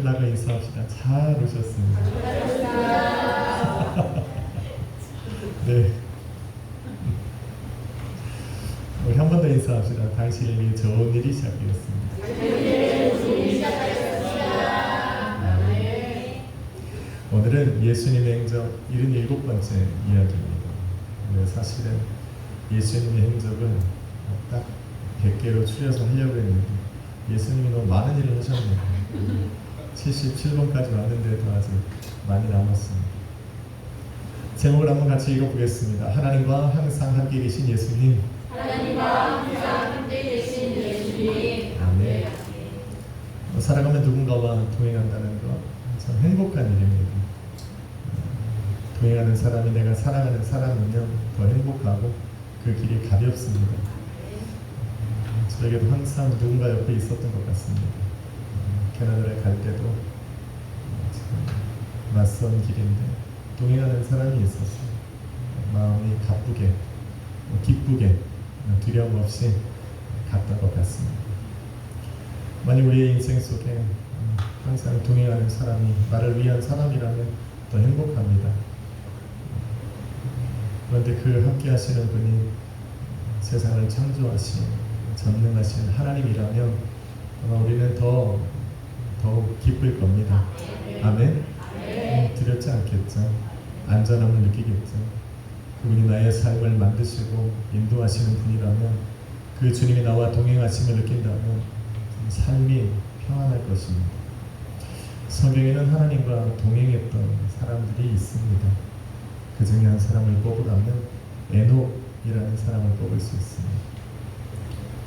끝나고 인사합시다. 잘 오셨습니다. 네. 우리 한 번 더 인사합시다. 당신에게 좋은 일이 시작되었습니다. 오늘은 예수님의 행적 77번째 이야기입니다. 사실은 예수님의 행적은 딱 100개로 추려서 하려고 했는데 예수님이 너무 많은 일을 하셨네요. 77번까지 왔는데도 아직 많이 남았습니다. 제목을 한번 같이 읽어보겠습니다. 하나님과 항상 함께 계신 예수님. 하나님과 항상 함께 계신 예수님. 아멘. 살아가면 누군가와 동행한다는 것 참 행복한 일입니다. 동행하는 사람이 내가 사랑하는 사람이면 더 행복하고 그 길이 가볍습니다. 저에게도 항상 누군가 옆에 있었던 것 같습니다. 캐나다에 갈 때도 낯선 길인데 동행하는 사람이 있었어요. 마음이 가쁘게 기쁘게 두려움 없이 갔던 것 같습니다. 만약 우리의 인생 속에 항상 동행하는 사람이 나를 위한 사람이라면 더 행복합니다. 그런데 그 함께 하시는 분이 세상을 창조하신 전능하신 하나님이라면 아마 우리는 더욱 기쁠 겁니다. 아멘? 두렵지 않겠죠. 안전함을 느끼겠죠. 그분이 나의 삶을 만드시고 인도하시는 분이라면 그 주님이 나와 동행하심을 느낀다면 삶이 평안할 것입니다. 성경에는 하나님과 동행했던 사람들이 있습니다. 그 중에 한 사람을 뽑으라면 에녹이라는 사람을 뽑을 수 있습니다.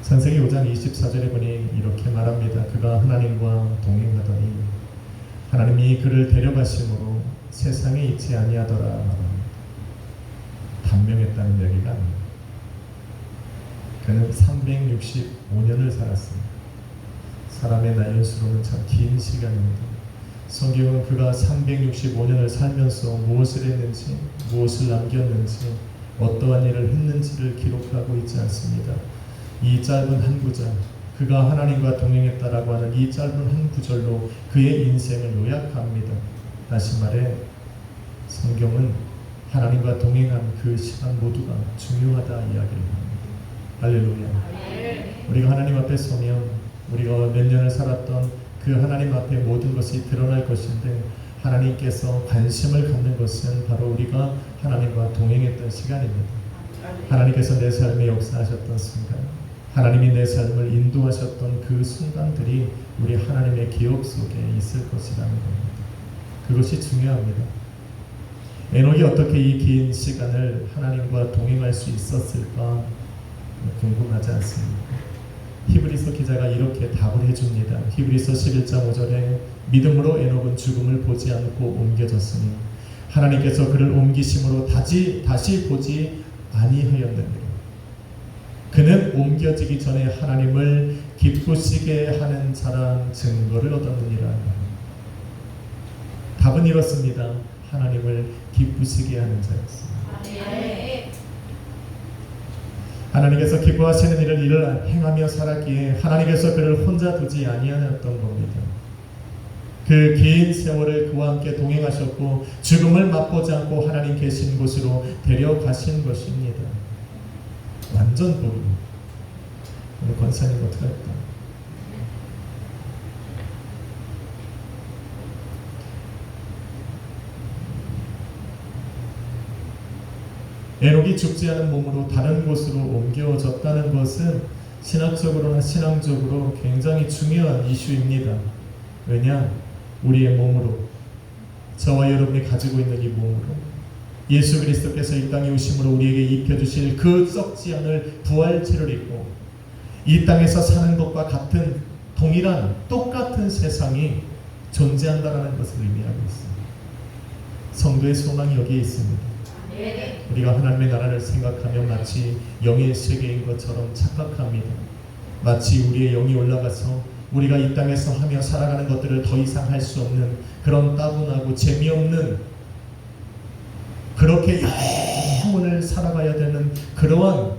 창세기 5장 24절에 보니 이렇게 말합니다. 그가 하나님과 동행하더니 하나님이 그를 데려가심으로 세상에 있지 아니하더라 말합니다. 단명했다는 얘기가 아닙니다. 그는 365년을 살았습니다. 사람의 나이수로는 참 긴 시간입니다. 성경은 그가 365년을 살면서 무엇을 했는지, 무엇을 남겼는지, 어떠한 일을 했는지를 기록하고 있지 않습니다. 이 짧은 한 구절, 그가 하나님과 동행했다라고 하는 이 짧은 한 구절로 그의 인생을 요약합니다. 다시 말해 성경은 하나님과 동행한 그 시간 모두가 중요하다 이야기를 합니다. 할렐루야. 우리가 하나님 앞에 서면 우리가 몇 년을 살았던 그 하나님 앞에 모든 것이 드러날 것인데 하나님께서 관심을 갖는 것은 바로 우리가 하나님과 동행했던 시간입니다. 하나님께서 내 삶에 역사하셨던 순간, 하나님이 내 삶을 인도하셨던 그 순간들이 우리 하나님의 기억 속에 있을 것이라는 겁니다. 그것이 중요합니다. 에녹이 어떻게 이 긴 시간을 하나님과 동행할 수 있었을까 궁금하지 않습니까? 히브리서 기자가 이렇게 답을 해줍니다. 히브리서 11장 5절에 믿음으로 에녹은 죽음을 보지 않고 옮겨졌으니 하나님께서 그를 옮기심으로 다시 보지 아니하였느니라. 그는 옮겨지기 전에 하나님을 기쁘시게 하는 자란 증거를 얻었느니라. 답은 이렇습니다. 하나님을 기쁘시게 하는 자였습니다. 하나님께서 기뻐하시는 일을 행하며 살았기에 하나님께서 그를 혼자 두지 아니하였던 겁니다. 그 긴 세월을 그와 함께 동행하셨고 죽음을 맛보지 않고 하나님 계신 곳으로 데려가신 것입니다. 완전 복입니다. 오늘 권사님 어떡할까? 에녹이 죽지 않은 몸으로 다른 곳으로 옮겨졌다는 것은 신학적으로나 신앙적으로 굉장히 중요한 이슈입니다. 왜냐? 우리의 몸으로, 저와 여러분이 가지고 있는 이 몸으로 예수 그리스도께서 이 땅에 오심으로 우리에게 입혀주실 그 썩지 않을 부활체를 입고 이 땅에서 사는 것과 같은 동일한 똑같은 세상이 존재한다는 것을 의미하고 있습니다. 성도의 소망이 여기에 있습니다. 우리가 하나님의 나라를 생각하면 마치 영의 세계인 것처럼 착각합니다. 마치 우리의 영이 올라가서 우리가 이 땅에서 하며 살아가는 것들을 더 이상 할 수 없는 그런 따분하고 재미없는, 그렇게 영원을 살아가야 되는 그러한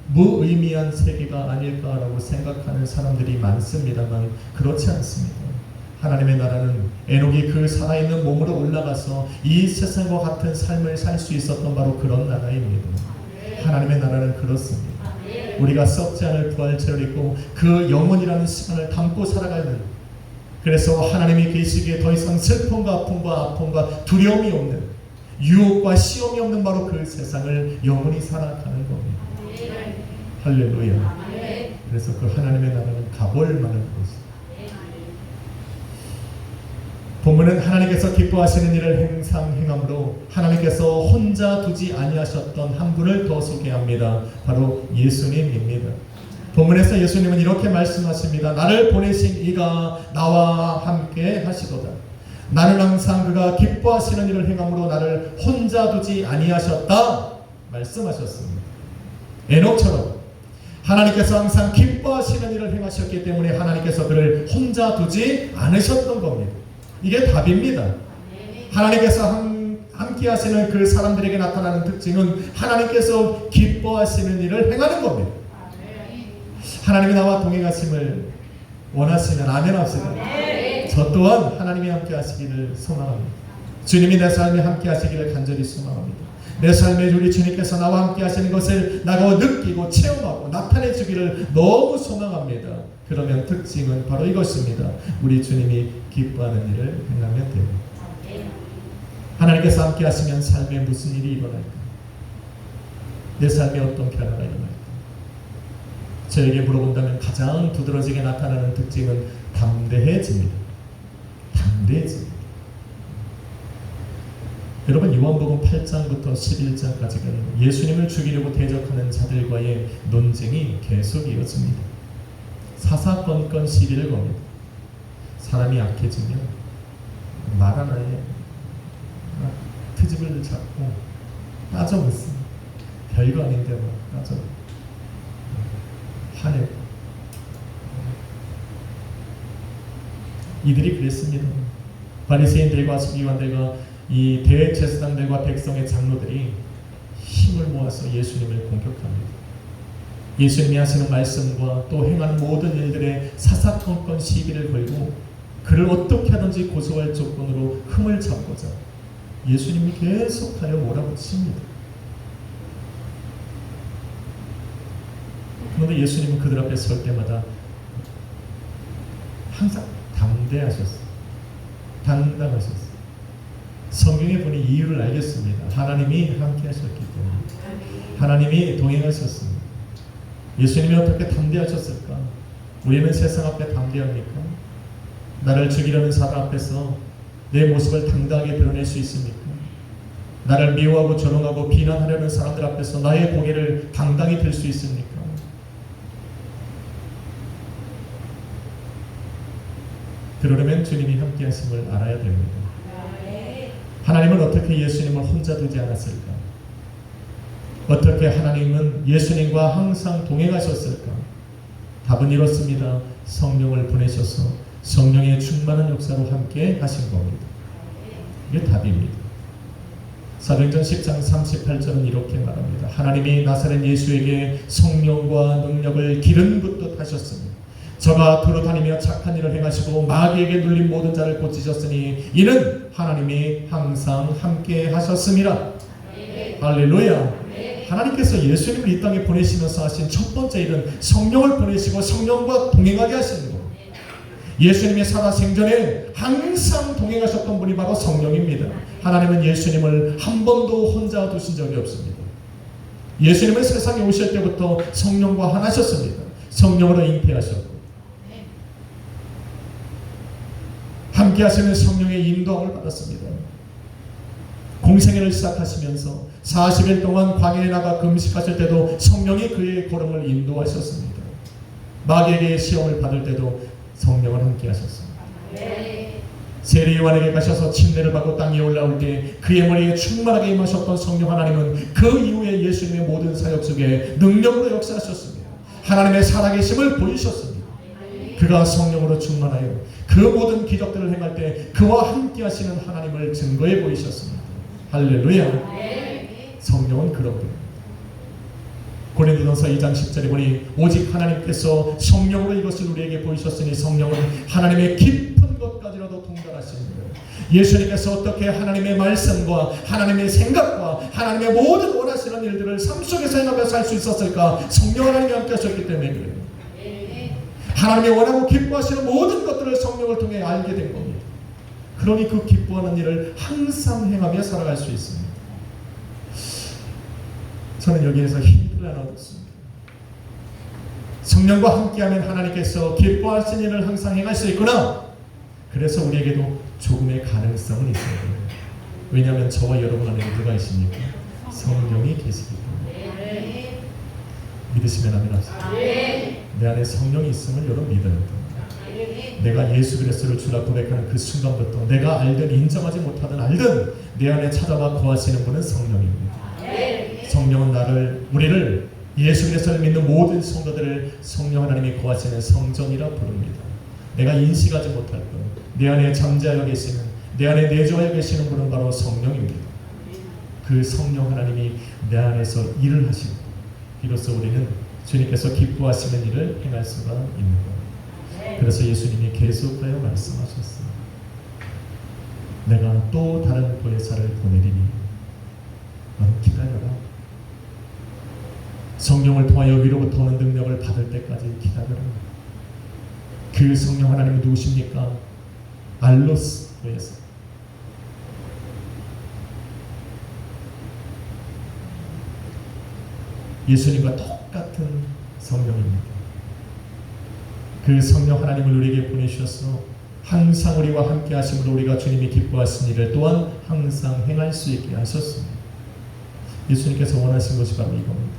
무의미한 세계가 아닐까라고 생각하는 사람들이 많습니다만 그렇지 않습니다. 하나님의 나라는 에녹이 그 살아있는 몸으로 올라가서 이 세상과 같은 삶을 살 수 있었던 바로 그런 나라입니다. 하나님의 나라는 그렇습니다. 우리가 썩지 않을 부활체를 입고 그 영원이라는 시간을 담고 살아가는, 그래서 하나님이 계시기에 더 이상 슬픔과 아픔과 두려움이 없는, 유혹과 시험이 없는 바로 그 세상을 영원히 살아가는 겁니다. 할렐루야. 그래서 그 하나님의 나라는 가볼 만한 곳입니다. 본문은 하나님께서 기뻐하시는 일을 행함으로 하나님께서 혼자 두지 아니하셨던 한 분을 더 소개합니다. 바로 예수님입니다. 본문에서 예수님은 이렇게 말씀하십니다. 나를 보내신 이가 나와 함께 하시도다. 나는 항상 그가 기뻐하시는 일을 행함으로 나를 혼자 두지 아니하셨다 말씀하셨습니다. 에녹처럼 하나님께서 항상 기뻐하시는 일을 행하셨기 때문에 하나님께서 그를 혼자 두지 않으셨던 겁니다. 이게 답입니다. 하나님께서 함께 하시는 그 사람들에게 나타나는 특징은 하나님께서 기뻐하시는 일을 행하는 겁니다. 하나님이 나와 동행하심을 원하시면 아멘 합시다. 저 또한 하나님이 함께 하시기를 소망합니다. 주님이 내 삶에 함께 하시기를 간절히 소망합니다. 내 삶에 우리 주님께서 나와 함께 하시는 것을 나가 느끼고 체험하고 나타내 주기를 너무 소망합니다. 그러면 특징은 바로 이것입니다. 우리 주님이 기뻐하는 일을 행하면 됩니다. 하나님께서 함께 하시면 삶에 무슨 일이 일어날까? 내 삶에 어떤 변화가 일어날까? 저에게 물어본다면 가장 두드러지게 나타나는 특징은 담대해집니다. 담대해집니다. 여러분, 요한복음 8장부터 11장까지는 예수님을 죽이려고 대적하는 자들과의 논쟁이 계속 이어집니다. 사사건건 시비를 겁니다. 사람이 약해지면 말 하나에 트집을 잡고 따져묻습니다. 별거 아닌데 막 따져 화내고. 이들이 그랬습니다. 바리새인들과 서기관들과 이 대제사장들과 백성의 장로들이 힘을 모아서 예수님을 공격합니다. 예수님이 하시는 말씀과 또 행하는 모든 일들에 사사건건 시비를 걸고 그를 어떻게 하든지 고소할 조건으로 흠을 잡고자 예수님이 계속하여 몰아붙입니다. 그런데 예수님은 그들 앞에 설 때마다 항상 담대하셨어요. 당당하셨어요. 성경에 보니 이유를 알겠습니다. 하나님이 함께 하셨기 때문에. 하나님이 동행하셨습니다. 예수님이 어떻게 담대하셨을까? 우리는 세상 앞에 담대합니까? 나를 죽이려는 사람 앞에서 내 모습을 당당하게 드러낼 수 있습니까? 나를 미워하고 조롱하고 비난하려는 사람들 앞에서 나의 고개를 당당히 들 수 있습니까? 그러려면 주님이 함께 하심을 알아야 됩니다. 하나님은 어떻게 예수님을 혼자 두지 않았을까? 어떻게 하나님은 예수님과 항상 동행하셨을까? 답은 이렇습니다. 성령을 보내셔서 성령의 충만한 역사로 함께 하신 겁니다. 이게 답입니다. 사도행전 10장 38절은 이렇게 말합니다. 하나님이 나사렛 예수에게 성령과 능력을 기름 붓듯 하셨으니 저가 두루 다니며 착한 일을 행하시고 마귀에게 눌린 모든 자를 고치셨으니 이는 하나님이 항상 함께 하셨음이라. 할렐루야. 하나님께서 예수님을 이 땅에 보내시면서 하신 첫 번째 일은 성령을 보내시고 성령과 동행하게 하시는 것. 예수님의 살아생전에 항상 동행하셨던 분이 바로 성령입니다. 하나님은 예수님을 한 번도 혼자 두신 적이 없습니다. 예수님은 세상에 오실 때부터 성령과 하나셨습니다. 성령으로 잉태하셨고 함께 하시는 성령의 인도함을 받았습니다. 공생애를 시작하시면서 40일 동안 광야에 나가 금식하실 때도 성령이 그의 걸음을 인도하셨습니다. 마귀에게 시험을 받을 때도 성령을 함께 하셨습니다. 세례 요한에게 가셔서 침례를 받고 땅에 올라올 때 그의 머리에 충만하게 임하셨던 성령 하나님은 그 이후에 예수님의 모든 사역 속에 능력으로 역사하셨습니다. 하나님의 살아계심을 보이셨습니다. 그가 성령으로 충만하여 그 모든 기적들을 행할 때 그와 함께 하시는 하나님을 증거해 보이셨습니다. 할렐루야. 성령은 그런 분입니다. 고린도전서 2장 10절에 보니 오직 하나님께서 성령으로 이것을 우리에게 보이셨으니 성령은 하나님의 깊은 것까지라도 통달하시는 거예요. 예수님께서 어떻게 하나님의 말씀과 하나님의 생각과 하나님의 모든 원하시는 일들을 삶 속에서 행하며 살 수 있었을까? 성령 하나님이 함께 하셨기 때문에 그래요. 하나님이 원하고 기뻐하시는 모든 것들을 성령을 통해 알게 된 겁니다. 그러니 그 기뻐하는 일을 항상 행하며 살아갈 수 있습니다. 저는 여기에서 힌트를 하나 얻었습니다. 성령과 함께하면 하나님께서 기뻐하시는 일을 항상 행할 수 있구나. 그래서 우리에게도 조금의 가능성은 있어요. 왜냐하면 저와 여러분 안에 누가 있습니까? 성령이 계시기 때문에. 믿으시면 아멘 합시다. 내 안에 성령이 있음을 여러분 믿어야 됩니다. 내가 예수 그리스도를 주라 고백하는 그 순간부터 내가 알든 인정하지 못하든 알든 내 안에 찾아와 거하시는 분은 성령입니다. 성령은 우리를 예수 그리스도를 믿는 모든 성도들을 성령 하나님이 거하시는 성전이라 부릅니다. 내가 인식하지 못할 분, 내 안에 잠자하여 계시는, 내 안에 내주하여 계시는 분은 바로 성령입니다. 그 성령 하나님이 내 안에서 일을 하시고 비로소 우리는 주님께서 기뻐하시는 일을 행할 수가 있는 겁니다. 그래서 예수님이 계속하여 말씀하셨어요. 내가 또 다른 보혜사를 보내리니 너는 기다려라. 성령을 통하여 위로부터 오는 능력을 받을 때까지 기다려라. 그 성령 하나님은 누구십니까? 알로스 보혜사. 예수님과 똑같은 성령입니다. 그 성령 하나님을 우리에게 보내주셔서 항상 우리와 함께 하심으로 우리가 주님이 기뻐하신 일을 또한 항상 행할 수 있게 하셨습니다. 예수님께서 원하신 것이 바로 이겁니다.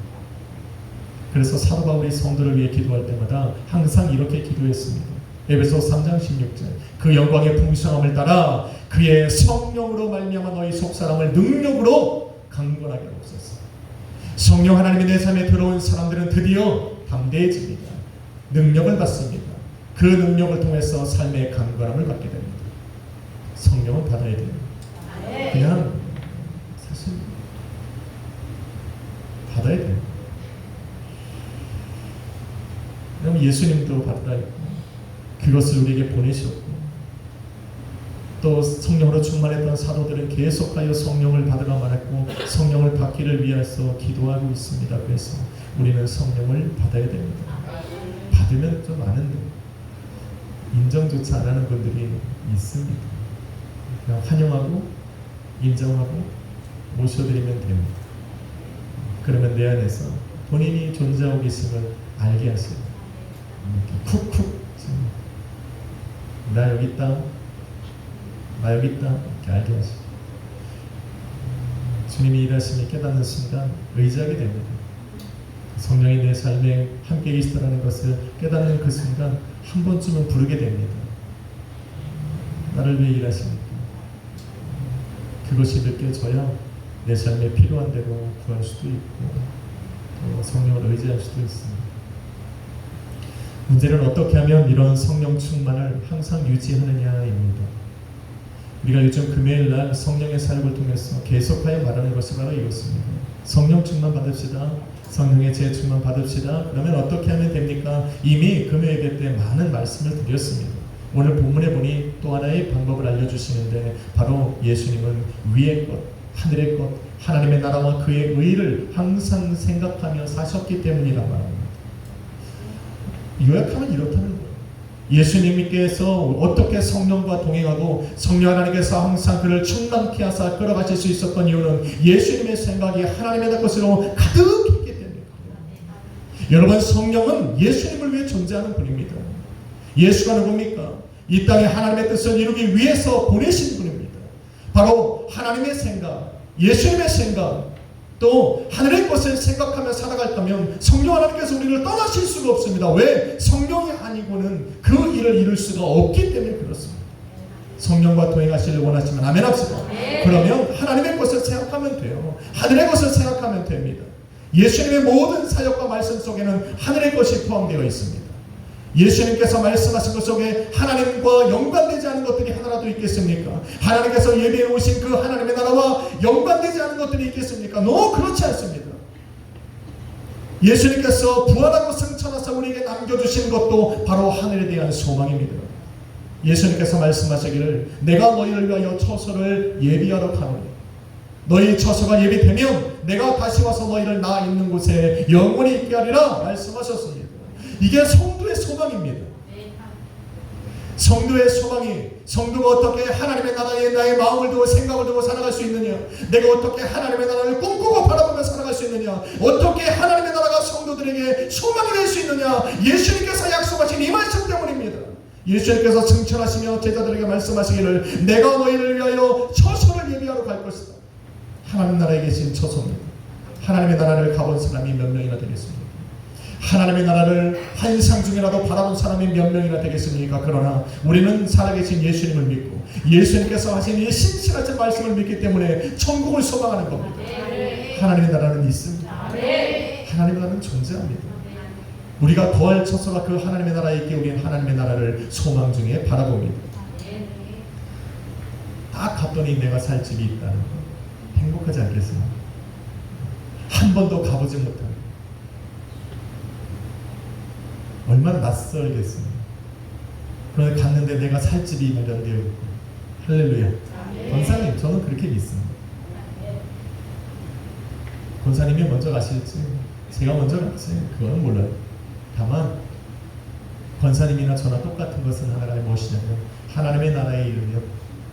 그래서 사도 바울이 성도를 위해 기도할 때마다 항상 이렇게 기도했습니다. 에베소 3장 16절 그 영광의 풍성함을 따라 그의 성령으로 말미암아 너희 속사람을 능력으로 강건하게 하옵소서. 성령 하나님이 내 삶에 들어온 사람들은 드디어 담대해집니다. 능력을 받습니다. 그 능력을 통해서 삶의 강건함을 받게 됩니다. 성령은 받아야 돼요. 그냥 사실 받아야 돼요. 그럼 예수님도 받아 있고 그것을 우리에게 보내셨고 또 성령으로 충만했던 사도들은 계속하여 성령을 받으라 말했고 성령을 받기를 위해서 기도하고 있습니다. 그래서 우리는 성령을 받아야 됩니다. 받으면 좀 아는데 인정조차 안 하는 분들이 있습니다. 그냥 환영하고 인정하고 모셔드리면 됩니다. 그러면 내 안에서 본인이 존재하고 계심을 알게 하세요. 쿡쿡 나 여기 있다, 나 여기 있다 이렇게 알게 하시고 주님이 일하심을 깨닫는 순간 의지하게 됩니다. 성령이 내 삶에 함께 계시다는 것을 깨닫는 그 순간 한 번쯤은 부르게 됩니다. 나를 위해 일하십니까? 그것이 느껴져야 내 삶에 필요한 대로 구할 수도 있고 또 성령을 의지할 수도 있습니다. 문제는 어떻게 하면 이런 성령 충만을 항상 유지하느냐입니다. 우리가 요즘 금요일날 성령의 사역을 통해서 계속하여 말하는 것이 바로 이것입니다. 성령 충만 받읍시다. 성령의 재 충만 받읍시다. 그러면 어떻게 하면 됩니까? 이미 금요일 예배 때 많은 말씀을 드렸습니다. 오늘 본문에 보니 또 하나의 방법을 알려주시는데 바로 예수님은 위의 것, 하늘의 것, 하나님의 나라와 그의 의를 항상 생각하며 사셨기 때문이라 말합니다. 요약하면 이렇다는 거예요. 예수님께서 어떻게 성령과 동행하고 성령 하나님께서 항상 그를 충만케 하사 끌어가실 수 있었던 이유는 예수님의 생각이 하나님의 것으로 가득했기 때문입니다. 여러분, 성령은 예수님을 위해 존재하는 분입니다. 예수가 누굽니까? 이 땅에 하나님의 뜻을 이루기 위해서 보내신 분입니다. 바로 하나님의 생각, 예수님의 생각, 또 하늘의 것을 생각하며 살아갈 거면 성령 하나님께서 우리를 떠나실 수가 없습니다. 왜? 성령이 아니고는 그 일을 이룰 수가 없기 때문에 그렇습니다. 성령과 동행하시길 원하시면 아멘 합시다. 그러면 하나님의 것을 생각하면 돼요. 하늘의 것을 생각하면 됩니다. 예수님의 모든 사역과 말씀 속에는 하늘의 것이 포함되어 있습니다. 예수님께서 말씀하신 것 속에 하나님과 연관되지 않은 것들이 하나라도 있겠습니까? 하나님께서 예비해 오신 그 하나님의 나라와 연관되지 않은 것들이 있겠습니까? 그렇지 않습니다. 예수님께서 부활하고 승천하사 우리에게 남겨주신 것도 바로 하늘에 대한 소망입니다. 예수님께서 말씀하시기를 내가 너희를 위하여 처소를 예비하러 가노니 너희 처소가 예비되면 내가 다시 와서 너희를 나 있는 곳에 영원히 있게 하리라 말씀하셨습니다. 이게 성도의 소망입니다. 성도의 소망이 성도가 어떻게 하나님의 나라에 나의 마음을 두고 생각을 두고 살아갈 수 있느냐, 내가 어떻게 하나님의 나라를 꿈꾸고 바라보며 살아갈 수 있느냐, 어떻게 하나님의 나라가 성도들에게 소망이 될 수 있느냐, 예수님께서 약속하신 이 말씀 때문입니다. 예수님께서 승천하시며 제자들에게 말씀하시기를 내가 너희를 위하여 처소를 예비하러 갈 것이다. 하나님 나라에 계신 처소입니다. 하나님의 나라를 가본 사람이 몇 명이나 되겠습니까? 하나님의 나라를 환상 중이라도 바라본 사람이 몇 명이나 되겠습니까? 그러나 우리는 살아계신 예수님을 믿고 예수님께서 하신 이 신실하신 말씀을 믿기 때문에 천국을 소망하는 겁니다. 하나님의 나라는 있습니다. 하나님의 나라는 존재합니다. 우리가 거할 처소가 그 하나님의 나라에 있기에 우리는 하나님의 나라를 소망 중에 바라봅니다. 딱 갔더니 내가 살 집이 있다는 거 행복하지 않겠습니까? 한 번도 가보지 못한 얼마나 낯설겠습니까? 그런데 갔는데 내가 살 집이 마련되어 있고 할렐루야. 권사님 저는 그렇게 믿습니다. 권사님이 먼저 가실지 제가 먼저 갈지 그건 몰라요. 다만 권사님이나 저나 똑같은 것은 하나가 무엇이냐면 하나님의 나라에 이르면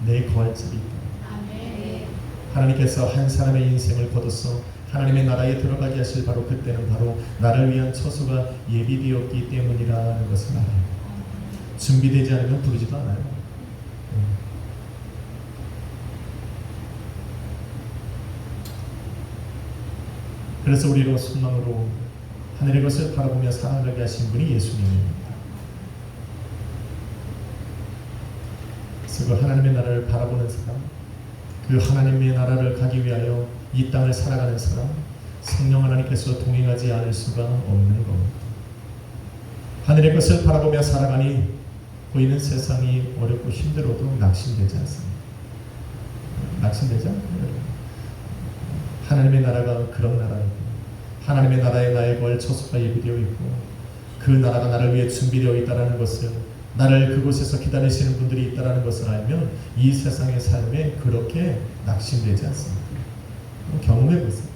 내 거할 집이 있다. 하나님께서 한 사람의 인생을 거둬서 하나님의 나라에 들어가게 하실 바로 그때는 바로 나를 위한 처소가 예비되었기 때문이라는 것을 알아요. 준비되지 않으면 부르지도 않아요. 그래서 우리로 소망으로 하늘의 것을 바라보며 살아가게 하신 분이 예수님입니다. 그래서 그 하나님의 나라를 바라보는 사람, 그 하나님의 나라를 가기 위하여 이 땅을 살아가는 사람, 성령 하나님께서 동행하지 않을 수가 없는 겁니다. 하늘의 것을 바라보며 살아가니 보이는 세상이 어렵고 힘들어도 낙심되지 않습니다. 낙심되지 않아요. 하나님의 나라가 그런 나라입니다. 하나님의 나라에 나의 거할 처소가 예비되어 있고 그 나라가 나를 위해 준비되어 있다는 것을, 나를 그곳에서 기다리시는 분들이 있다는 것을 알면 이 세상의 삶에 그렇게 낙심되지 않습니다. 경험해 보세요.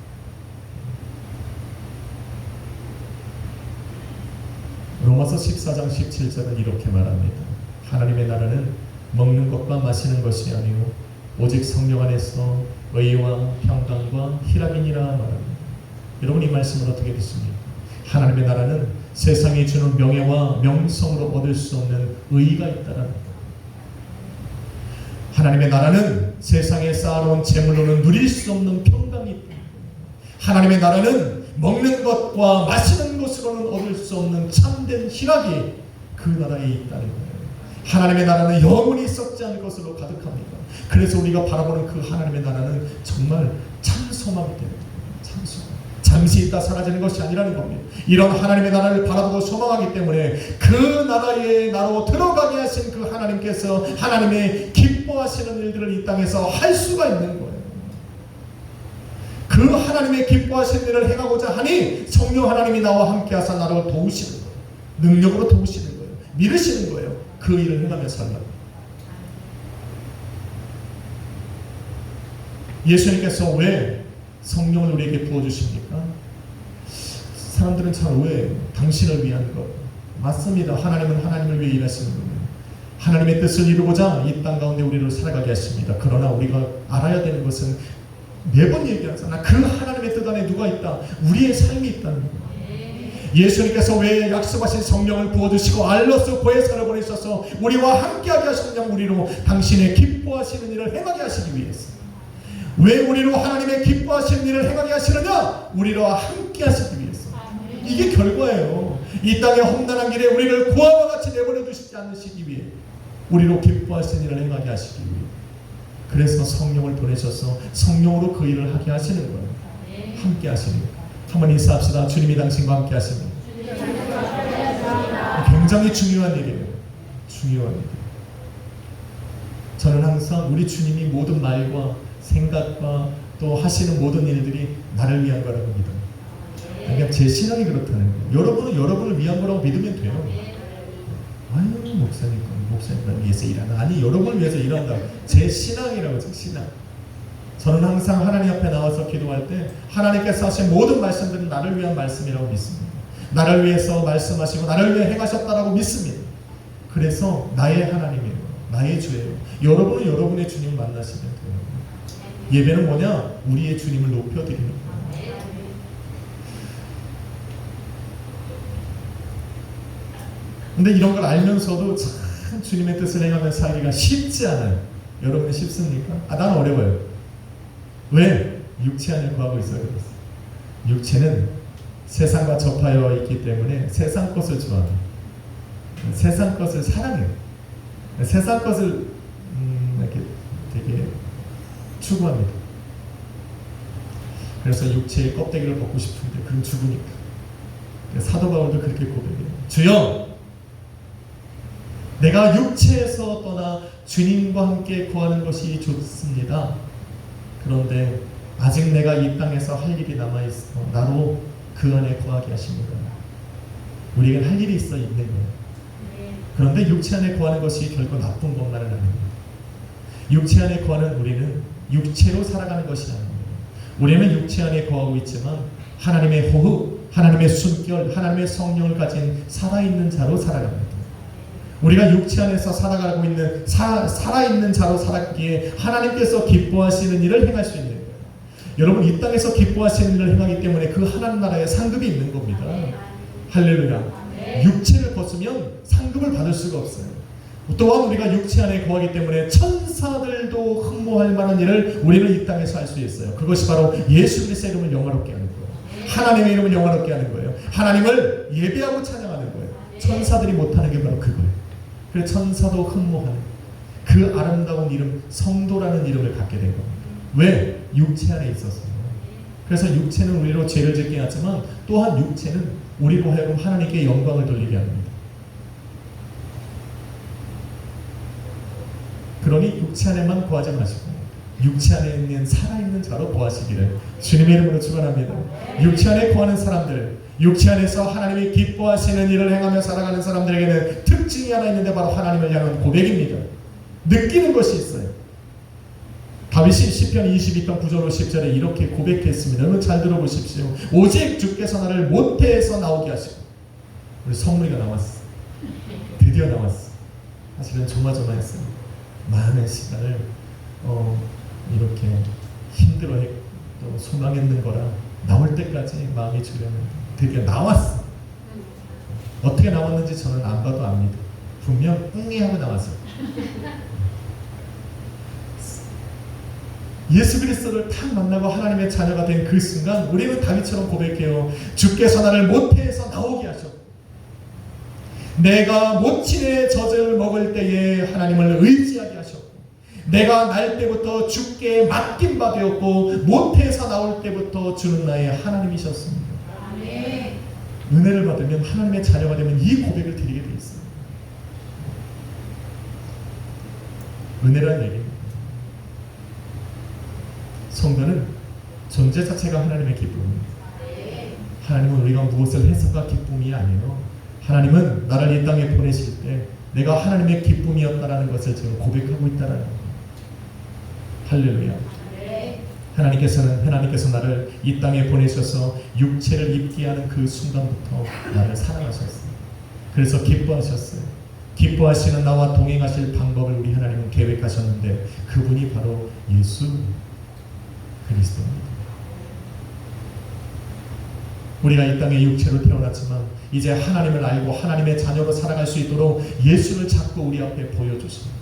로마서 14장 17절은 이렇게 말합니다. 하나님의 나라는 먹는 것과 마시는 것이 아니요 오직 성령 안에서 의와 평강과 희락이니라 말합니다. 여러분 이 말씀을 어떻게 듣습니까? 하나님의 나라는 세상이 주는 명예와 명성으로 얻을 수 없는 의의가 있다는 것. 하나님의 나라는 세상에 쌓아놓은 재물로는 누릴 수 없는 평강이 있다. 하나님의 나라는 먹는 것과 마시는 것으로는 얻을 수 없는 참된 희락이 그 나라에 있다는 거예요. 하나님의 나라는 영원히 썩지 않을 것으로 가득합니다. 그래서 우리가 바라보는 그 하나님의 나라는 정말 참 소망이 됩니다. 참 소망. 잠시 있다 사라지는 것이 아니라는 겁니다. 이런 하나님의 나라를 바라보고 소망하기 때문에 그 나라에 나로 들어가게 하신 그 하나님께서 하나님의 기뻐하시는 일들을 이 땅에서 할 수가 있는 거예요. 그 하나님의 기뻐하시는 일을 행하고자 하니 성령 하나님이 나와 함께 하사 나를 도우시는 거예요. 능력으로 도우시는 거예요. 믿으시는 거예요. 그 일을 행하며 살라고. 예수님께서 왜 성령을 우리에게 부어주십니까? 사람들은 잘 오해해요. 당신을 위한 것. 맞습니다. 하나님은 하나님을 위해 일하시는 겁니다. 하나님의 뜻을 이루고자 이 땅 가운데 우리를 살아가게 하십니다. 그러나 우리가 알아야 되는 것은 매번 얘기하잖아. 그 하나님의 뜻 안에 누가 있다? 우리의 삶이 있다는 거예요. 예수님께서 왜 약속하신 성령을 부어주시고 알로스 보혜사를 보내셔서 우리와 함께하게 하셨느냐? 우리로 당신의 기뻐하시는 일을 행하게 하시기 위해서. 왜 우리로 하나님의 기뻐하시는 일을 행하게 하시느냐? 우리로 함께 하시기 위해서. 이게 결과예요. 이 땅의 험난한 길에 우리를 고아와 같이 내버려 두시지 않으시기 위해, 우리로 기뻐하시는 일을 행하게 하시기 위해. 그래서 성령을 보내셔서 성령으로 그 일을 하게 하시는 거예요. 함께 하시는 거예요. 한번 인사합시다. 주님이 당신과 함께 하시는 거예요. 굉장히 중요한 일이에요. 중요한 일. 저는 항상 우리 주님이 모든 말과 생각과 또 하시는 모든 일들이 나를 위한 거라고 믿어요. 그러니까 제 신앙이 그렇다는 거예요. 여러분은 여러분을 위한 거라고 믿으면 돼요. 아유, 목사님을 위해서 일하나? 아니, 여러분을 위해서 일한다. 제 신앙이라고, 제 신앙. 저는 항상 하나님 앞에 나와서 기도할 때 하나님께서 하신 모든 말씀들은 나를 위한 말씀이라고 믿습니다. 나를 위해서 말씀하시고 나를 위해 행하셨다라고 믿습니다. 그래서 나의 하나님이에요. 나의 주예요. 여러분은 여러분의 주님을 만나시면 돼요. 예배는 뭐냐? 우리의 주님을 높여드리는 거예요. 근데 이런 걸 알면서도 참 주님의 뜻을 행하며 살기가 쉽지 않아요. 여러분은 쉽습니까? 나는 어려워요. 왜? 육체 안에 거하고 있어요. 육체는 세상과 접하여 있기 때문에 세상 것을 좋아합니다. 세상 것을 사랑해요. 세상 것을 이렇게 되게 추구합니다. 그래서 육체의 껍데기를 벗고 싶은데 그건 죽으니까. 사도 바울도 그렇게 고백해요. 주여, 내가 육체에서 떠나 주님과 함께 거하는 것이 좋습니다. 그런데 아직 내가 이 땅에서 할 일이 남아있어 나로 그 안에 거하게 하십니다. 우리에게 할 일이 있어 있는 거예요. 그런데 육체 안에 거하는 것이 결코 나쁜 것만은 아닙니다. 육체 안에 거하는 우리는 육체로 살아가는 것이 아닙니다. 우리는 육체 안에 거하고 있지만 하나님의 호흡, 하나님의 숨결, 하나님의 성령을 가진 살아있는 자로 살아갑니다. 우리가 육체 안에서 살아가고 있는 살아있는 자로 살았기에 하나님께서 기뻐하시는 일을 행할 수 있는 거예요. 여러분, 이 땅에서 기뻐하시는 일을 행하기 때문에 그 하나님 나라에 상급이 있는 겁니다. 할렐루야. 육체를 벗으면 상급을 받을 수가 없어요. 또한 우리가 육체 안에 거하기 때문에 천사들도 흠모할 만한 일을 우리는 이 땅에서 할 수 있어요. 그것이 바로 예수 그리스도의 이름을 영화롭게 하는 거예요. 하나님의 이름을 영화롭게 하는 거예요. 하나님을 예배하고 찬양하는 거예요. 천사들이 못하는 게 바로 그거예요. 그래서 천사도 흠모하는 그 아름다운 이름, 성도라는 이름을 갖게 된 겁니다. 왜? 육체 안에 있었어요. 그래서 육체는 우리로 죄를 짓게 하지만 또한 육체는 우리로 하여금 하나님께 영광을 돌리게 합니다. 그러니 육체 안에만 거하지 마시고 육체 안에 있는 살아있는 자로 거하시기를 주님의 이름으로 축원합니다. 육체 안에 거하는 사람들, 육체 안에서 하나님이 기뻐하시는 일을 행하며 살아가는 사람들에게는 특징이 하나 있는데 바로 하나님을 향한 고백입니다. 느끼는 것이 있어요. 다윗이 시편 22편 9절 10절에 이렇게 고백했습니다. 여러분 잘 들어보십시오. 오직 주께서 나를 모태에서 나오게 하시고, 우리 성문이가 나왔어. 드디어 나왔어. 사실은 조마조마했어요. 많은 시간을 이렇게 힘들어했고 또 소망했는 거라 나올 때까지 마음이 졸였는데 드디어 나왔어. 어떻게 나왔는지 저는 안 봐도 압니다. 분명 응애하고 나왔어요. 예수 그리스도를 딱 만나고 하나님의 자녀가 된 그 순간 우리는 다윗처럼 고백해요. 주께서 나를 모태에서 나오게 하셨고, 내가 모친의 젖을 먹을 때에 하나님을 의지하게 하셨고, 내가 날 때부터 주께 맡긴 바 되었고 모태에서 나올 때부터 주는 나의 하나님이셨습니다. 아멘. 은혜를 받으면 하나님의 자녀가 되면 이 고백을 드리게 돼 있어요. 은혜란 얘기입니다. 성도는 존재 자체가 하나님의 기쁨입니다. 하나님은 우리가 무엇을 해서가 기쁨이 아니에요. 하나님은 나를 이 땅에 보내실 때 내가 하나님의 기쁨이었다라는 것을 지금 고백하고 있다라는 거예요. 할렐루야. 하나님께서 나를 이 땅에 보내셔서 육체를 입게 하는 그 순간부터 나를 사랑하셨어요. 그래서 기뻐하셨어요. 기뻐하시는 나와 동행하실 방법을 우리 하나님은 계획하셨는데 그분이 바로 예수 그리스도입니다. 우리가 이 땅에 육체로 태어났지만 이제 하나님을 알고 하나님의 자녀로 살아갈 수 있도록 예수를 자꾸 우리 앞에 보여주십니다.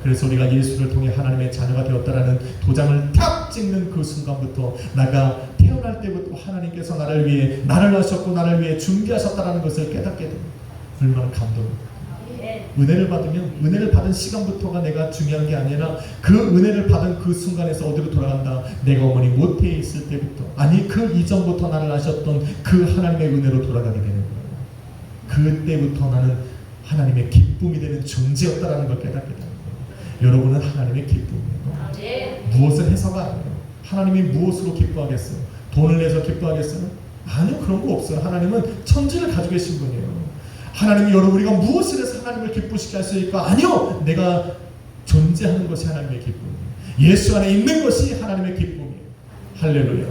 그래서 우리가 예수를 통해 하나님의 자녀가 되었다라는 도장을 탁 찍는 그 순간부터 내가 태어날 때부터 하나님께서 나를 위해 나를 하셨고 나를 위해 준비하셨다라는 것을 깨닫게 됩니다. 얼마나 감동입니까? 은혜를 받으면 은혜를 받은 시간부터가 내가 중요한 게 아니라 그 은혜를 받은 그 순간에서 어디로 돌아간다. 내가 어머니 모태에 있을 때부터, 아니 그 이전부터 나를 하셨던 그 하나님의 은혜로 돌아가게 되는 거예요. 그때부터 나는 하나님의 기쁨이 되는 존재였다라는 걸 깨닫게 되는 거예요. 여러분은 하나님의 기쁨이에요. 무엇을 해서가 아니에요. 하나님이 무엇으로 기뻐하겠어요? 돈을 내서 기뻐하겠어요? 아니요, 그런 거 없어요. 하나님은 천지를 가지고 계신 분이에요. 하나님이 여러분 우리가 무엇을 해서 하나님을 기쁘시게 할 수 있을까? 아니요, 내가 존재하는 것이 하나님의 기쁨이에요. 예수 안에 있는 것이 하나님의 기쁨이에요. 할렐루야.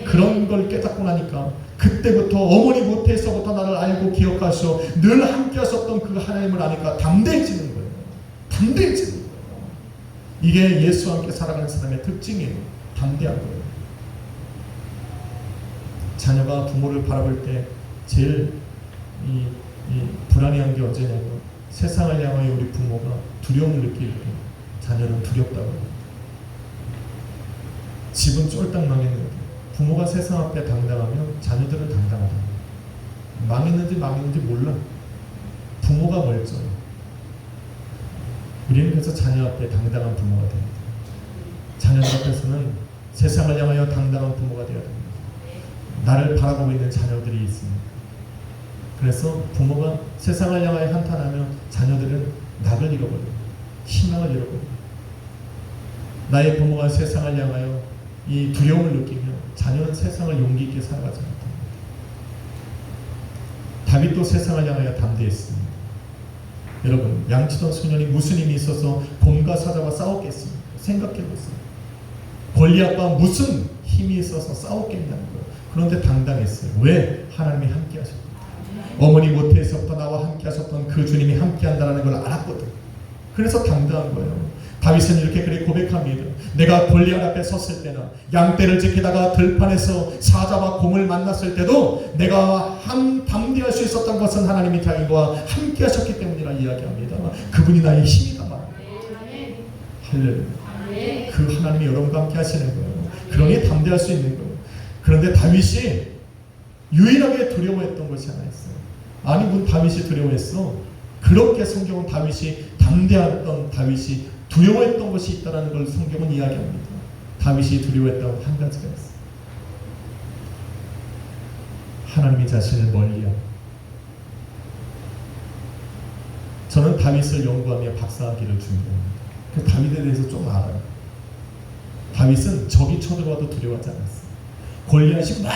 그런 걸 깨닫고 나니까 그때부터 어머니 모태에서부터 나를 알고 기억하시어 늘 함께 하셨던 그 하나님을 아니까 담대해지는 거예요. 담대해지는 거예요. 이게 예수와 함께 살아가는 사람의 특징이에요. 담대한 거예요. 자녀가 부모를 바라볼 때 제일 이 불안해한 게 언제냐면 세상을 향하여 우리 부모가 두려움을 느낄 때 자녀는 두렵다고 해요. 집은 쫄딱 망했는데 부모가 세상 앞에 당당하면 자녀들은 당당하다. 망했는지 몰라. 부모가 멀쩡해. 우리는 그래서 자녀 앞에 당당한 부모가 됩니다. 자녀들 앞에서는 세상을 향하여 당당한 부모가 되어야 됩니다. 나를 바라보고 있는 자녀들이 있습니다. 그래서 부모가 세상을 향하여 한탄하면 자녀들은 낙을 잃어버립니다. 희망을 잃어버립니다. 나의 부모가 세상을 향하여 이 두려움을 느끼면 자녀는 세상을 용기 있게 살아가지 못합니다. 다윗도 세상을 향하여 담대했습니다. 여러분, 양치던 소년이 무슨 힘이 있어서 곰과 사자와 싸웠겠습니까? 생각해보세요. 골리앗과 무슨 힘이 있어서 싸웠겠냐는 거예요. 그런데 당당했어요. 왜? 하나님이 함께 하셨거든요. 어머니 모태에서부터 나와 함께 하셨던 그 주님이 함께 한다는 걸 알았거든. 그래서 당당한 거예요. 다윗은 이렇게 그렇게 고백합니다. 내가 골리앗 앞에 섰을 때나 양떼를 지키다가 들판에서 사자와 곰을 만났을 때도 내가 담대할 수 있었던 것은 하나님이 자기와 함께 하셨기 때문이라 이야기합니다. 그분이 나의 힘이다 말합니다. 할렐루야. 그 하나님이 여러분과 함께 하시는 거예요. 그러니 담대할 수 있는 거예요. 그런데 다윗이 유일하게 두려워했던 것이 하나 있어요. 아니, 문 다윗이 두려워했어? 그렇게 성경은 다윗이 담대했던 다윗이 두려워했던 것이 있다는 걸 성경은 이야기합니다. 다윗이 두려워했던 한 가지가 있어요. 하나님이 자신을 멀리하고. 저는 다윗을 연구하며 박사학위를 준비합니다. 그 다윗에 대해서 좀 알아요. 다윗은 적이 쳐들어와도 두려워하지 않았어요. 골리앗이 막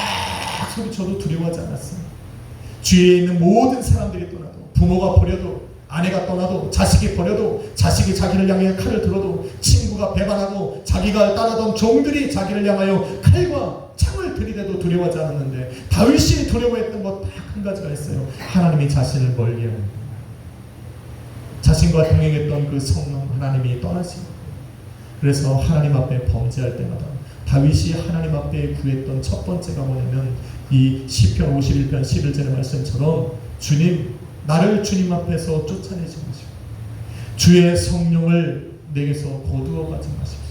소리쳐도 두려워하지 않았어요. 주위에 있는 모든 사람들이 떠나도, 부모가 버려도, 아내가 떠나도, 자식이 버려도, 자식이 자기를 향해 칼을 들어도, 친구가 배반하고, 자기가 따르던 종들이 자기를 향하여 칼과 창을 들이대도 두려워하지 않았는데 다윗이 두려워했던 것 딱 한 가지가 있어요. 하나님이 자신을 멀리하는 거예요. 자신과 동행했던 그 성령 하나님이 떠나신 거예요. 그래서 하나님 앞에 범죄할 때마다 다윗이 하나님 앞에 구했던 첫 번째가 뭐냐면 이 시편 51편 11절의 말씀처럼 주님, 나를 주님 앞에서 쫓아내지 마시고 주의 성령을 내게서 거두어 가지 마십시오.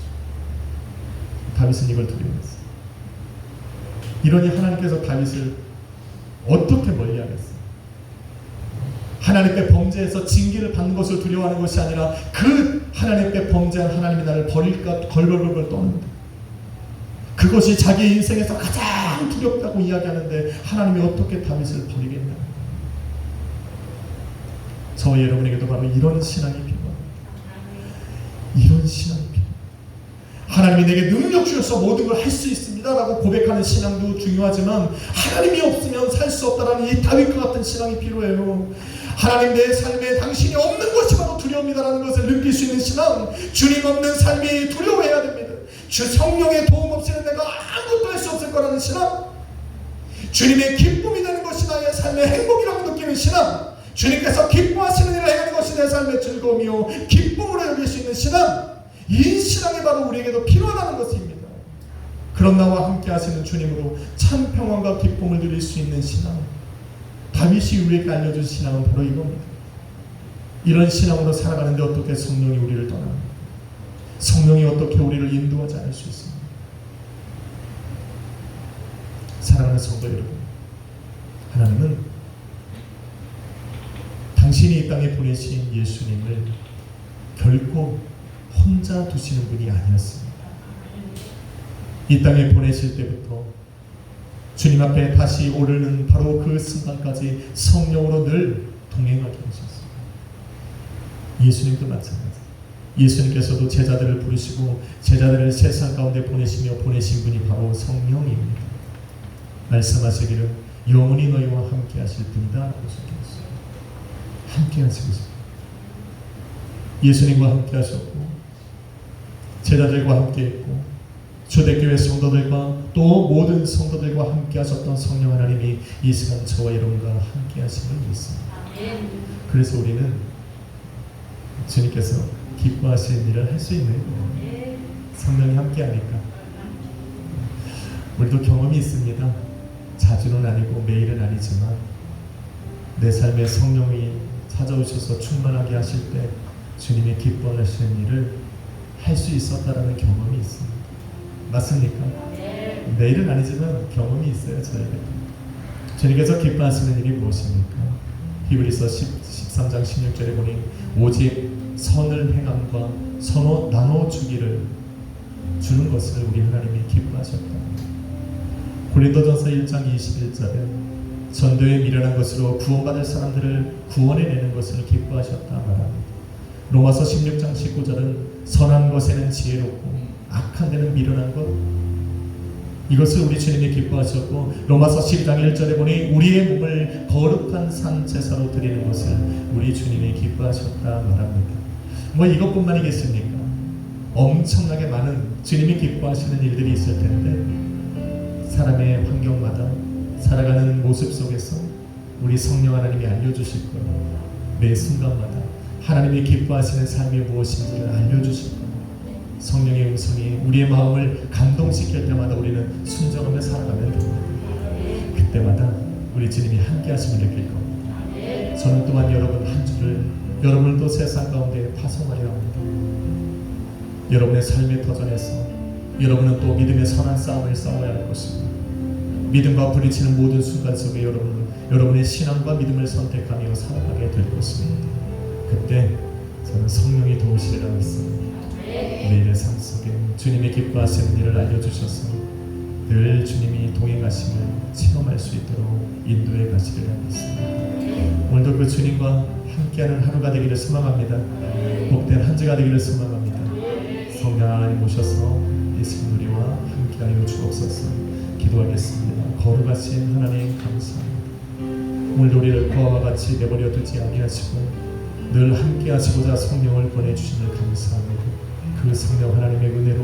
다윗은 이걸 두려워했어요. 이러니 하나님께서 다윗을 어떻게 멀리하겠어요? 하나님께 범죄해서 징계를 받는 것을 두려워하는 것이 아니라 그 하나님께 범죄한 하나님이 나를 버릴까 걸걸걸걸 떠는다. 그것이 자기 인생에서 가장 두렵다고 이야기하는데 하나님이 어떻게 다윗을 버리겠냐. 저와 여러분에게도 바로 이런 신앙이 필요합니다. 이런 신앙이 필요합니다. 하나님이 내게 능력 주셔서 모든 걸 할 수 있습니다 라고 고백하는 신앙도 중요하지만 하나님이 없으면 살 수 없다라는 이 다윗과 같은 신앙이 필요해요. 하나님, 내 삶에 당신이 없는 것이 바로 두려움이다라는 것을 느낄 수 있는 신앙, 주님 없는 삶이 두려워해야 됩니다. 주 성령의 도움 없이는 내가 아무것도 할 수 없을 거라는 신앙, 주님의 기쁨이 되는 것이 나의 삶의 행복이라고 느끼는 신앙, 주님께서 기뻐하시는 일을 행하는 것이 내 삶의 즐거움이요 기쁨으로 여길 수 있는 신앙, 이 신앙이 바로 우리에게도 필요하다는 것입니다. 그런 나와 함께 하시는 주님으로 참 평안과 기쁨을 누릴 수 있는 신앙, 다윗이 우리에게 알려준 신앙은 바로 이겁니다. 이런 신앙으로 살아가는데 어떻게 성령이 우리를 떠납니까? 성령이 어떻게 우리를 인도하지 않을 수 있습니까? 사랑하는 성도 여러분, 하나님은 당신이 이 땅에 보내신 예수님을 결코 혼자 두시는 분이 아니었습니다. 이 땅에 보내실 때부터 주님 앞에 다시 오르는 바로 그 순간까지 성령으로 늘 동행하게 하셨습니다. 예수님도 마찬가지. 예수님께서도 제자들을 부르시고 제자들을 세상 가운데 보내시며 보내신 분이 바로 성령입니다. 말씀하시기를 영원히 너희와 함께 하실 분이다 라고 적혀있어요. 함께 하시고 싶어요. 예수님과 함께 하셨고 제자들과 함께 했고 초대교회 성도들과 또 모든 성도들과 함께 하셨던 성령 하나님이 이 시간 저와 여러분과 함께 하심을 믿습니다. 그래서 우리는 주님께서 기뻐하시는 일을 할 수 있는 거예요. 성령이 함께 하니까. 우리도 경험이 있습니다. 자주는 아니고 매일은 아니지만 내 삶에 성령이 찾아오셔서 충만하게 하실 때 주님이 기뻐하시는 일을 할 수 있었다라는 경험이 있습니다. 맞습니까? 매일은 아니지만 경험이 있어요. 저에게. 주님께서 기뻐하시는 일이 무엇입니까? 히브리서 13장 16절에 보니 오직 선을 행함과 서로 나눠주기를 주는 것을 우리 하나님이 기뻐하셨다. 고린도전서 1장 21절에 전도에 미련한 것으로 구원받을 사람들을 구원해내는 것을 기뻐하셨다 말합니다. 로마서 16장 19절은 선한 것에는 지혜롭고 악한 데는 미련한 것, 이것을 우리 주님이 기뻐하셨고 로마서 10장 1절에 보니 우리의 몸을 거룩한 산 제사로 드리는 것을 우리 주님이 기뻐하셨다 말합니다. 뭐 이것뿐만이겠습니까? 엄청나게 많은 주님이 기뻐하시는 일들이 있을 텐데 사람의 환경마다 살아가는 모습 속에서 우리 성령 하나님이 알려주실 거예요. 매 순간마다 하나님이 기뻐하시는 삶이 무엇인지를 알려주실 거예요. 성령의 음성이 우리의 마음을 감동시킬 때마다 우리는 순종하며 살아가면 됩니다. 그때마다 우리 주님이 함께 하심을 느낄 겁니다. 저는 또한 여러분 한 주를 여러분을 또 세상 가운데 파송하려 합니다. 여러분의 삶의 터전에서 여러분은 또 믿음의 선한 싸움을 싸워야 할 것입니다. 믿음과 부딪히는 모든 순간 속에 여러분의 신앙과 믿음을 선택하며 살아가게 될 것입니다. 그때 저는 성령이 도우시리라 믿습니다. 매일의 삶 속에 주님이 기뻐하시는 일을 알려주셔서 늘 주님이 동행하심을 체험할 수 있도록 인도해 가시리라 믿습니다. 오늘도 그 주님과 함께하는 하루가 되기를 소망합니다. 복된 한 주가 되기를 소망합니다. 성령 하나님 오셔서 이 시간 우리와 함께하여 주옵소서. 기도하겠습니다. 거룩하신 하나님 감사합니다. 오늘도 우리를 그와 같이 내버려 두지 아니하시고 늘 함께 하시고자 성령을 보내주심을 감사합니다. 그 성령 하나님의 은혜로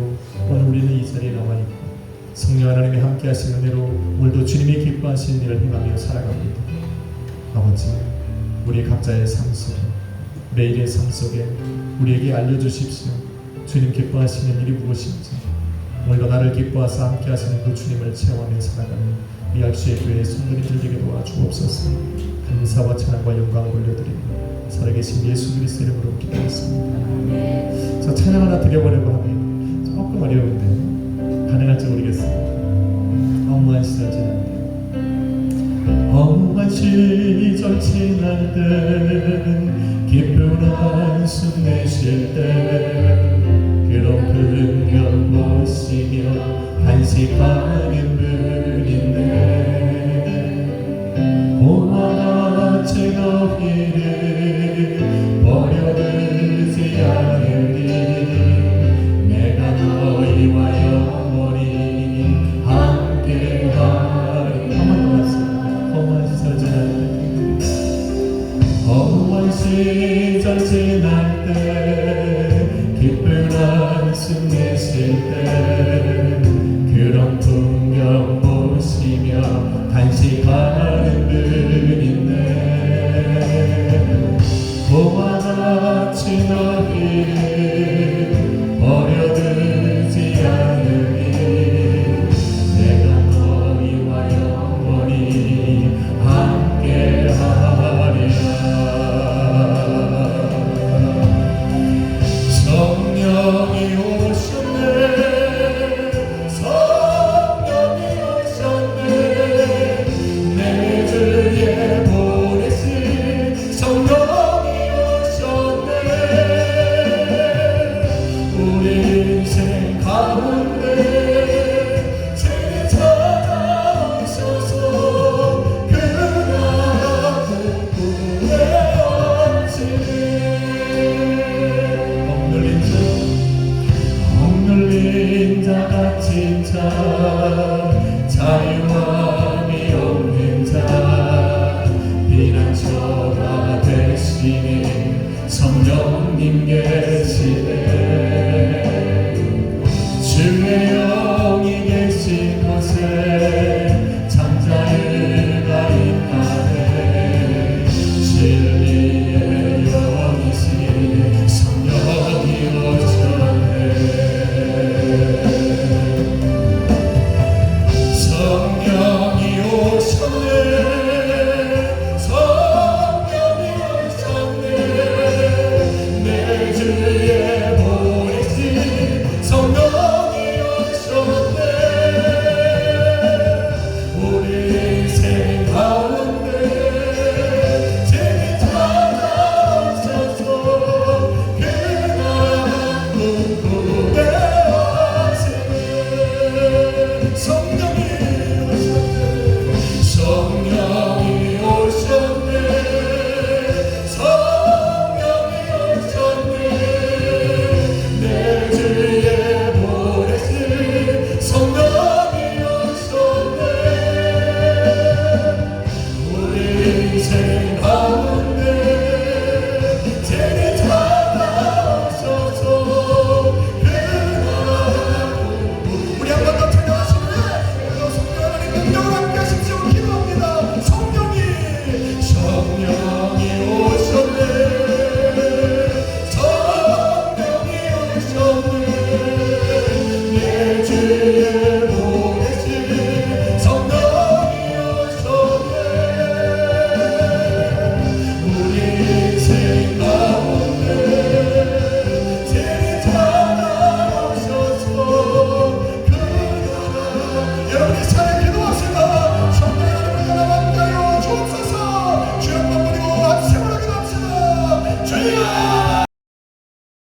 오늘 우리는 이 자리에 나와있고 성령 하나님이 함께 하신 은혜로 오늘도 주님이 기뻐하시는 일을 행하며 살아갑니다. 아버지, 우리 각자의 삶 속에 매일의 삶 속에 우리에게 알려주십시오. 주님 기뻐하시는 일이 무엇인지 오늘도 나를 기뻐하사 함께 하시는 그 주님을 체험하며 살아가는 미학수의 교회의 성도님들 되게 도와주옵소서. 감사와 찬양과 영광을 올려드립니다. 살아계신 예수 그리스도 이름으로 기도했습니다. 저 찬양 하나 드려보려고 하면 조금 어려운데 가능할지 모르겠습니다. 허무한 시절 지날 때 허무한 시절 지날 때 기쁜 한숨 내쉴 때 그런 분명 모시며 한식하는 분인데 고와 같이 너희를 버려두지 않으니 내가 너희와 영원히 함께하리. 험한 시절 지날 때 험한 시절 지날 때 기쁜 한숨 내쉴 때 그런 풍경 보시며 단식하는 분인데 고와 같이 너희를 버려두지 않으니 내가 너희와 영원히 함께하리라. 성령이 오셨네. 자유와 계시네